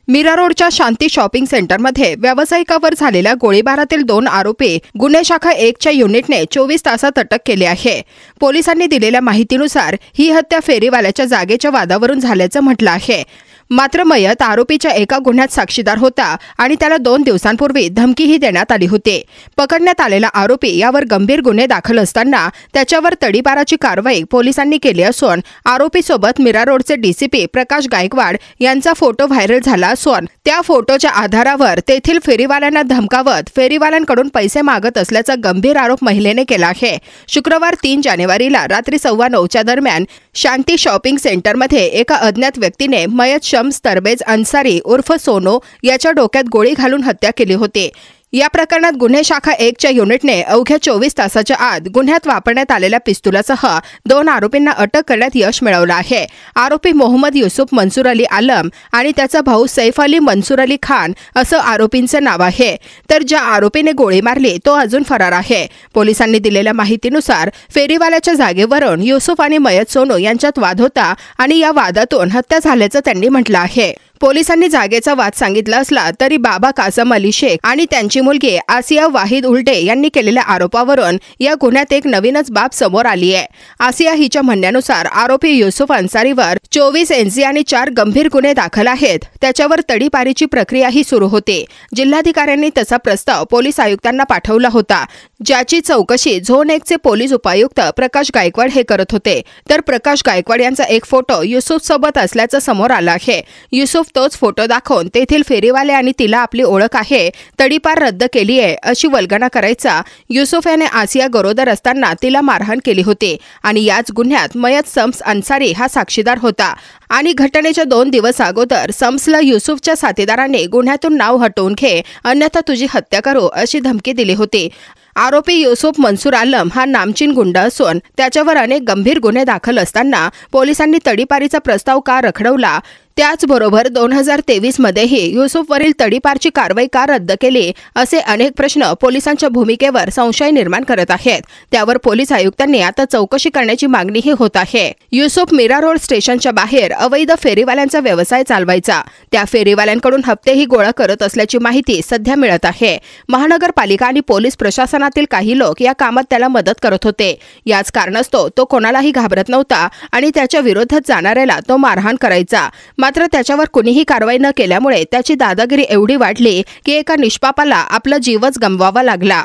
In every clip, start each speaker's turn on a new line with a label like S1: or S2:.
S1: मीरा रोडच्या शांती शॉपिंग सेंटरमध्ये व्यावसायिकावर झालेल्या गोळीबारातील 2 आरोपी गुन्हे शाखा 1च्या युनिटने 24 तासात अटक केली आहे। पोलिसांनी दिलेल्या माहितीनुसार ही हत्या फेरीवाल्याच्या जागेच्या वादावरून झाल्याचं म्हटलं आहे। मात्र मयत आरोपीच्या एका गुन्ह्यात साक्षीदार होता आणि त्याला 2 दिवसांपूर्वी धमकीही देण्यात आली होती। पकडण्यात आलेला आरोपी यावर गंभीर गुन्हे दाखल असताना त्याच्यावर तडीपाराची कारवाई पोलिसांनी केली असून आरोपीसोबत मीरा रोडचे डीसीपी प्रकाश गायकवाड यांचा फोटो व्हायरल झाला असून त्या फोटोच्या आधारावर तेथील फेरीवाल्यांना धमकावत फेरीवाल्यांकडून पैसे मागत असल्याचा गंभीर आरोप महिलेने केला आहे। शुक्रवार 3 जानेवारीला रात्री 9:15च्या दरम्यान शांती शॉपिंग सेंटरमध्ये एका अज्ञात व्यक्तीने मयत शम्स तरबेज अन्सारी उर्फ सोनो याच्या डोक्यात गोळी घालून हत्या केली होती। या प्रकरणात गुन्हे शाखा 1च्या युनिटने अवघ्या 24 तासाच्या आत गुन्ह्यात वापरण्यात आलेल्या पिस्तुलासह 2 आरोपींना अटक करण्यात यश मिळवलं आहे। आरोपी मोहम्मद युसुफ मंसूर अली आलम आणि त्याचा भाऊ सैफ अली मंसूर अली खान असं आरोपींचं नाव आहे, तर ज्या आरोपीने गोळी मारली तो अजून फरार आहे। पोलिसांनी दिलेल्या माहितीनुसार फेरीवाल्याच्या जागेवरून युसुफ आणि मयत सोनू यांच्यात वाद होता आणि या वादातून हत्या झाल्याचं त्यांनी म्हटलं आहे। पोलिसांनी जागेचा वाद सांगितला असला तरी बाबा कासम अली शेख आणि त्यांची मुलगी आसिया वाहिद उलटे यांनी केलेल्या आरोपावरून या गुन्ह्यात एक नवीनच बाब समोर आली आहे। आसिया हिच्या म्हणण्यानुसार आरोपी युसुफ अन्सारीवर 24 NC आणि 4 गंभीर गुन्हे दाखल आहेत। त्याच्यावर तडीपारीची प्रक्रियाही सुरू होती। जिल्हाधिकाऱ्यांनी तसा प्रस्ताव पोलीस आयुक्तांना पाठवला होता, ज्याची चौकशी झोन 1चे पोलीस उपायुक्त प्रकाश गायकवाड हे करत होते। तर प्रकाश गायकवाड यांचा एक फोटो युसुफ सोबत असल्याचं समोर आलं आहे। युसुफ तोच फोटो दाखवून तेथील फेरीवाले आणि तिला आपली ओळख आहे, तडीपार रद्द केली आहे अशी वल्गना करायचा। युसुफ याने आसिया गरोदर असताना तिला मारहाण केली होती आणि याच गुन्ह्यात मयत शम्स अन्सारी हा साक्षीदार होता आणि घटनेच्या 2 दिवस अगोदर शम्सला युसुफच्या साथीदाराने गुन्ह्यातून नाव हटवून घे अन्यथा तुझी हत्या करू अशी धमकी दिली होती। आरोपी युसुफ मंसूर आलम हा नामचीन गुंड असून त्याच्यावर अनेक गंभीर गुन्हे दाखल असताना पोलिसांनी तडीपारीचा प्रस्ताव का रखडवला, त्याचबरोबर 2023 मध्येही युसुफवरील तडीपारची कारवाई का रद्द केली असे अनेक प्रश्न पोलिसांच्या भूमिकेवर संशय निर्माण करत आहेत। त्यावर पोलीस आयुक्तांनी आता चौकशी करण्याची मागणीही होत आहे। युसुफ मीरा रोड स्टेशनच्या बाहेर अवैध फेरीवाल्यांचा व्यवसाय चालवायचा। त्या फेरीवाल्यांकडून हप्तेही गोळा करत असल्याची माहिती सध्या मिळत आहे। महानगरपालिका आणि पोलीस प्रशासनातील काही लोक या कामात त्याला मदत करत होते। याच कारणास्तव तो कोणालाही घाबरत नव्हता आणि त्याच्या विरोधात जाणाऱ्याला तो मारहाण करायचा। मात्र त्याच्यावर कुणीही कारवाई न केल्यामुळे त्याची दादागिरी एवढी वाढली की एका निष्पापाला आपला जीवच गमवावा लागला।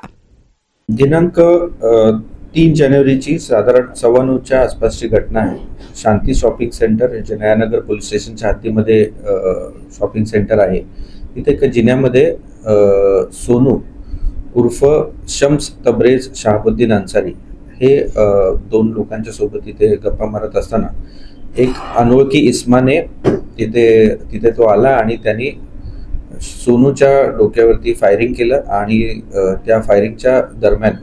S2: दिनांक 3 जानेवारीची साधारण 9:15च्या आसपासची घटना आहे। शांती शॉपिंग सेंटर जे नयानगर पोलीस स्टेशनच्या हद्दीमध्ये शॉपिंग सेंटर आहे, तिथे एका जिन्यामध्ये सोनू उर्फ शम्स तबरेज शहाबुद्दीन अन्सारी हे 2 लोकांच्या सोबत तिथे गप्पा मारत असताना एक अनोळखी इस्माने तिथे तो आला आणि त्यांनी सोनूच्या डोक्यावरती फायरिंग केलं आणि त्या फायरिंगच्या दरम्यान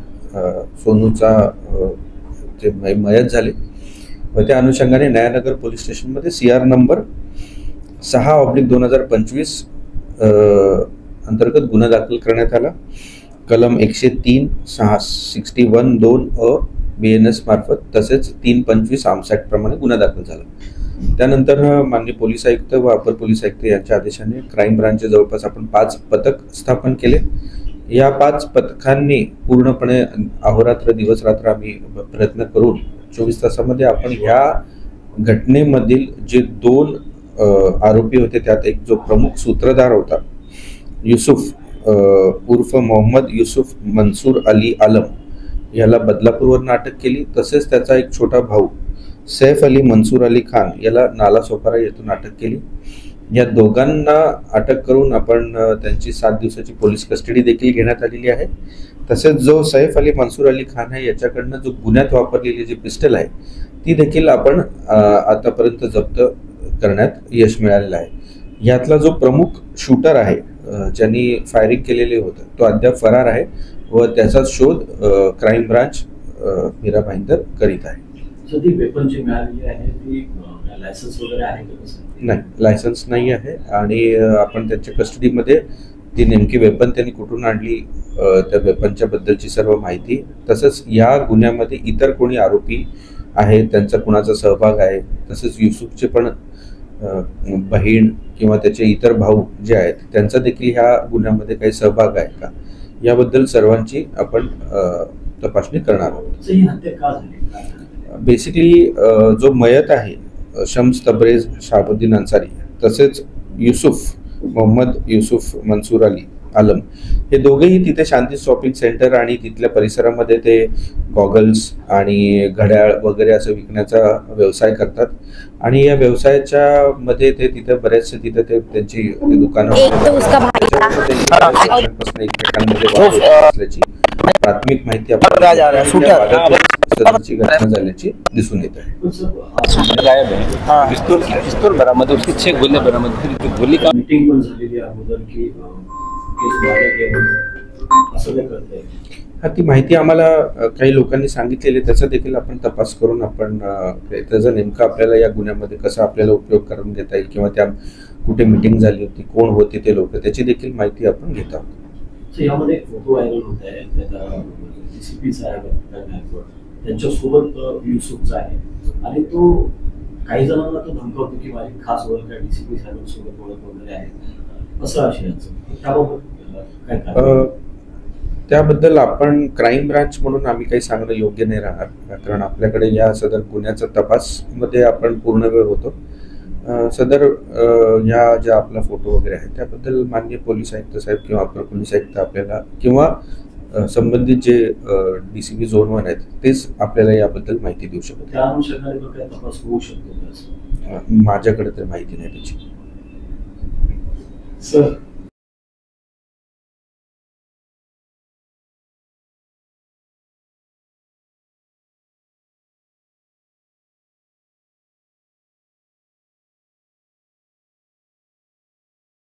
S2: सोनूचा जे मयत झाले व त्या अनुषंगाने नयानगर पोलीस स्टेशनमध्ये CR नंबर 6/2025 अंतर्गत गुन्हा दाखल करण्यात आला। कलम 103, 61(2)(अ) BNS मार्फत तसेच 325 आर्म्स ऍक्ट प्रमाणे गुन्हा दाखल झाला। त्यानंतर माननीय पोलीस आयुक्त व अपर पोलीस आयुक्त यांच्या आदेशाने क्राईम ब्रांचचे जवळपास आपण 5 पथक स्थापन केले। या 5 पथकांनी पूर्णपणे अहोरात्र दिवस रात्र आम्ही प्रयत्न करून 24 तासामध्ये आपण ह्या घटनेमधील जे 2 आरोपी होते त्यात एक जो प्रमुख सूत्रधार होता युसुफ उर्फ मोहम्मद युसुफ मंसूर अली आलम याला बदलापूरवरून अटक केली। तसेच त्याचा एक छोटा भाऊ सैफ अली मंसूर अली खान याला नाला सोपारा येथून अटक केली। या दोघांना अटक करून आपण त्यांची 7 दिवसाची पोलीस कस्टडी देखील घेण्यात आलेली आहे। तसेच जो सैफ अली मंसूर अली खान आहे याच्याकडनं जो गुन्ह्यात वापरलेली जी पिस्टल आहे ती देखील आपण आतापर्यंत जप्त करण्यात यश मिळालेलं आहे। यातला जो प्रमुख शूटर आहे ज्यांनी फायरिंग केलेले होते तो अद्याप फरार आहे व त्याचा शोध क्राईम ब्रांच मीरा भाईंदर करीत आहे।
S3: ती वेपन जी मिळालेली आहे ती लायसन्स वगैरे आहे का?
S2: नाही, लायसन्स नाही आहे आणि आपण त्यांच्या कस्टडीमध्ये ती नेमकी वेपन त्यांनी कुठून आणली, त्या वेपनच्या बद्दलची सर्व माहिती, तसंच या गुन्ह्यामध्ये इतर कोणी आरोपी आहेत त्यांचा कुणाचा सहभाग आहे, तसेच युसुफचे पण बहीण किंवा त्याचे इतर भाऊ जे आहेत त्यांचा देखील ह्या गुन्ह्यामध्ये काही सहभाग आहे का, याबद्दल सर्वांची आपण तपासणी करणार आहोत.
S3: ही हत्या का झाली?
S2: बेसिकली जो मयत आहे शम्स तब्रेज शाहबुद्दीन अन्सारी, तसेच मोहम्मद युसुफ मंसूर अली आलम, हे दोघेही तिथे शांती शॉपिंग सेंटर आणि तिथल्या परिसरामध्ये ते गॉगल्स आणि घड्याळ वगैरे असं विकण्याचा व्यवसाय करतात. आणि या व्यवसायाच्या मध्ये ते तिथे बरेचसे तिथे ते त्यांची दुकानं असल्याची प्राथमिक माहिती सदरची घटना झाल्याची दिसून येत आहे.
S4: गायब है, पिस्तूल बरामद, उसके 6 गोले बरामद, फिर गोली का
S3: मीटिंग पण झालेली अगोदर की केस मागे घेऊन असं नाही करता येईल.
S2: हा, ती माहिती आम्हाला काही लोकांनी सांगितलेली, त्याचा देखील आपण तपास करून आपण त्याचा नेमका आपल्याला या गुन्ह्यामध्ये कसा आपल्याला उपयोग करून घेता येईल किंवा त्या कुठे मीटिंग झाली होती, कोण होते ते लोक, त्याची देखील माहिती आपण घेत आहोत.
S3: यामध्ये एक फोटो व्हायरल होत आहे, त्याचा DCP साहेब त्यांच्यासोबत युसुफचा आहे आणि तो काही जणांना तो धमकावतो की माझी खास ओळख आहे, DCP साहेबांसोबत ओळख वगैरे आहे, असं आशयाचं. त्याबाबत काय
S2: त्याबद्दल आपण क्राईम ब्रांच म्हणून आम्ही काही सांगणं योग्य नाही राहणार, कारण आपल्याकडे या सदर गुन्ह्याचा तपासमध्ये आपण पूर्ण वेळ होतो. सदर ह्या ज्या आपला फोटो वगैरे आहे त्याबद्दल माननीय पोलीस आयुक्त साहेब किंवा अपर पोलीस आयुक्त आपल्याला किंवा संबंधित जे DCP झोन 1 आहेत तेच आपल्याला याबद्दल माहिती देऊ शकतात.
S3: त्या अनुषंगाने काय तपास होऊ शकतो?
S2: माझ्याकडे तर माहिती नाही त्याची.
S3: सर